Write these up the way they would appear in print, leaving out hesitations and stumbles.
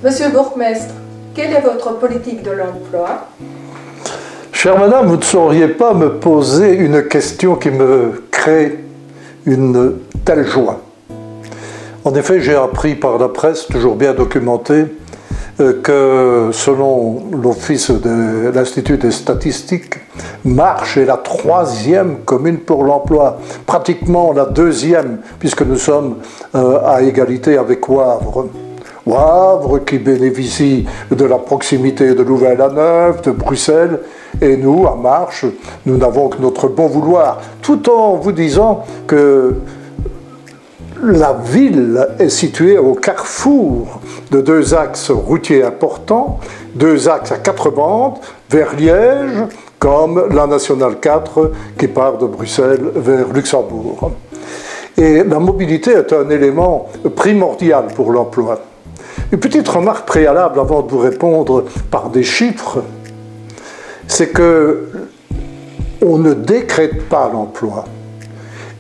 Monsieur le bourgmestre, quelle est votre politique de l'emploi? Chère madame, vous ne sauriez pas me poser une question qui me crée une telle joie. En effet, j'ai appris par la presse, toujours bien documentée, que selon l'Office de l'Institut des statistiques, Marche est la 3e commune pour l'emploi, pratiquement la 2e, puisque nous sommes à égalité avec Wavre. Wavre qui bénéficie de la proximité de Louvain-la-Neuve, de Bruxelles, et nous, à Marche, nous n'avons que notre bon vouloir, tout en vous disant que la ville est située au carrefour de 2 axes routiers importants, 2 axes à 4 bandes, vers Liège, comme la Nationale 4 qui part de Bruxelles vers Luxembourg. Et la mobilité est un élément primordial pour l'emploi. Une petite remarque préalable avant de vous répondre par des chiffres, c'est que on ne décrète pas l'emploi.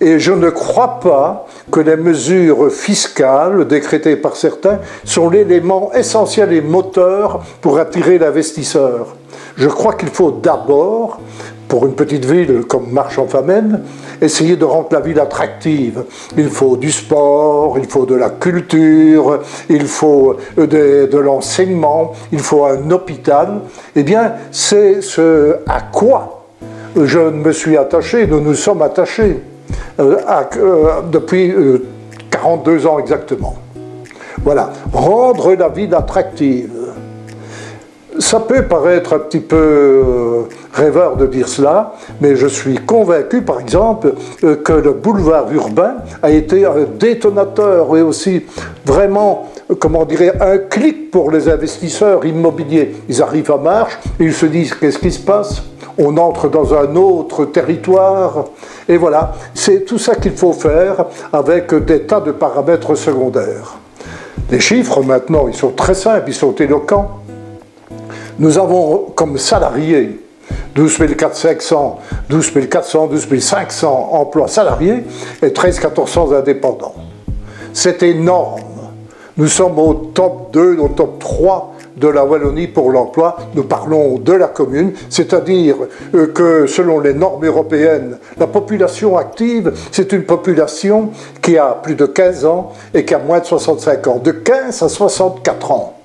Et je ne crois pas que les mesures fiscales décrétées par certains sont l'élément essentiel et moteur pour attirer l'investisseur. Je crois qu'il faut d'abord, pour une petite ville comme Marche-en-Famenne, essayer de rendre la ville attractive. Il faut du sport, il faut de la culture, il faut de l'enseignement, il faut un hôpital. Eh bien, c'est ce à quoi je me suis attaché, nous nous sommes attachés depuis 42 ans exactement. Voilà, rendre la ville attractive. Ça peut paraître un petit peu rêveur de dire cela, mais je suis convaincu, par exemple, que le boulevard urbain a été un détonateur et aussi vraiment, comment dirais, un clic pour les investisseurs immobiliers. Ils arrivent à Marche, et ils se disent, qu'est-ce qui se passe? On entre dans un autre territoire, et voilà, c'est tout ça qu'il faut faire avec des tas de paramètres secondaires. Les chiffres, maintenant, ils sont très simples, ils sont éloquents. Nous avons comme salariés 12 400, 12 400, 12 500 emplois salariés et 13 400 indépendants. C'est énorme. Nous sommes au top 2, au top 3 de la Wallonie pour l'emploi. Nous parlons de la commune, c'est-à-dire que selon les normes européennes, la population active, c'est une population qui a plus de 15 ans et qui a moins de 65 ans, de 15 à 64 ans.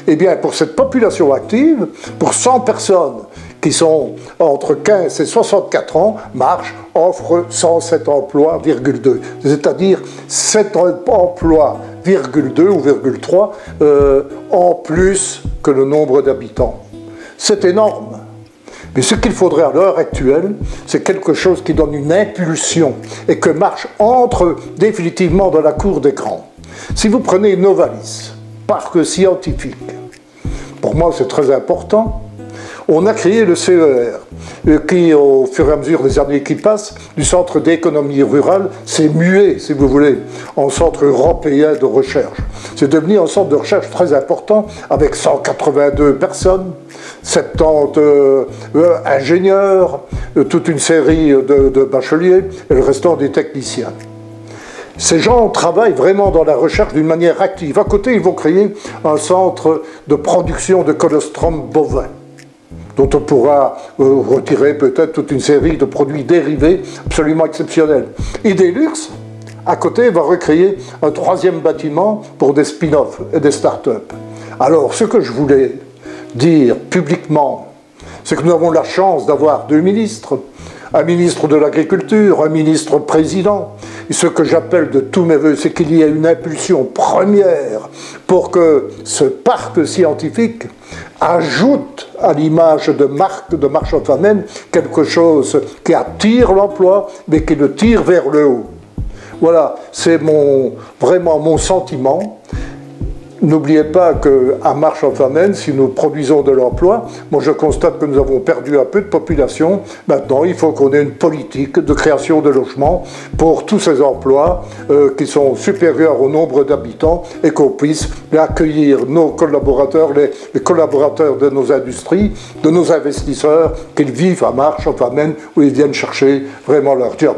Eh bien, pour cette population active, pour 100 personnes qui sont entre 15 et 64 ans, Marche offre 107 emplois, 2, c'est-à-dire 7 emplois, 2 ou 3 en plus que le nombre d'habitants. C'est énorme. Mais ce qu'il faudrait à l'heure actuelle, c'est quelque chose qui donne une impulsion et que Marche entre définitivement dans la cour des grands. Si vous prenez Novalis, parc scientifique, pour moi c'est très important, on a créé le CER, qui au fur et à mesure des années qui passent, du centre d'économie rurale, s'est mué, si vous voulez, en centre européen de recherche. C'est devenu un centre de recherche très important, avec 182 personnes, 70 ingénieurs, toute une série de bacheliers, et le restant des techniciens. Ces gens travaillent vraiment dans la recherche d'une manière active. À côté, ils vont créer un centre de production de colostrum bovin, dont on pourra retirer peut-être toute une série de produits dérivés absolument exceptionnels. Idelux, à côté, va recréer un 3e bâtiment pour des spin-offs et des start-up. Alors, ce que je voulais dire publiquement, c'est que nous avons la chance d'avoir 2 ministres, un ministre de l'Agriculture, un ministre président. Et ce que j'appelle de tous mes voeux, c'est qu'il y ait une impulsion première pour que ce parc scientifique ajoute à l'image de marque de Marche-en-Famenne quelque chose qui attire l'emploi, mais qui le tire vers le haut. Voilà, c'est vraiment mon sentiment. N'oubliez pas qu'à Marche-en-Famenne, si nous produisons de l'emploi, moi je constate que nous avons perdu un peu de population. Maintenant, il faut qu'on ait une politique de création de logements pour tous ces emplois qui sont supérieurs au nombre d'habitants et qu'on puisse accueillir nos collaborateurs, les collaborateurs de nos industries, de nos investisseurs, qu'ils vivent à Marche-en-Famenne où ils viennent chercher vraiment leur job.